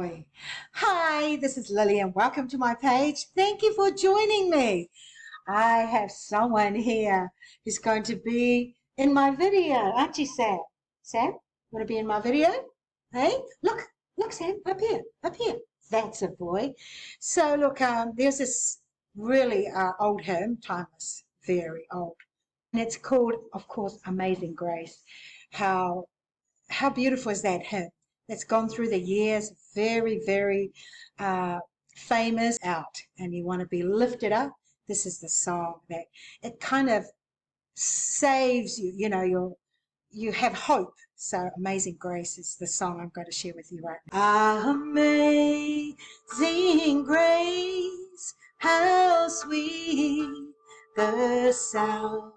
boy. Hi, this is Lily and welcome to my page. Thank you for joining me. I have someone here who's going to be in my video, aren't you, Sam? Sam, want to be in my video? Hey, look, Sam, up here, up here. That's a boy. So look, there's this really old hymn, timeless, very old, and it's called, of course, Amazing Grace. How beautiful is that hymn? That's gone through the years, very, very famous out, and you want to be lifted up. This is the song that it kind of saves you, you have hope. So Amazing Grace is the song I'm going to share with you right now. Amazing grace, how sweet the sound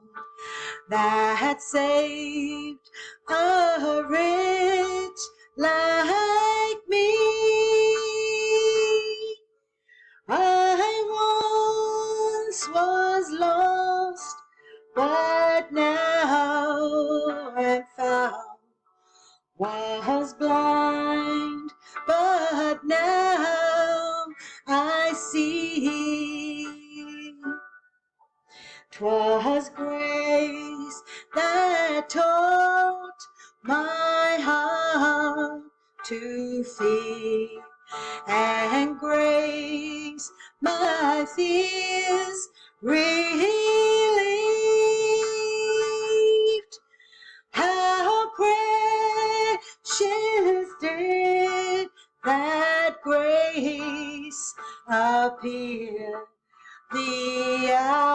that saved a wretch like me. I once was lost, but now am found. Was blind, but now I see. 'Twas grace that taught my heart to fear, and grace my fears relieved. How precious did that grace appear the hour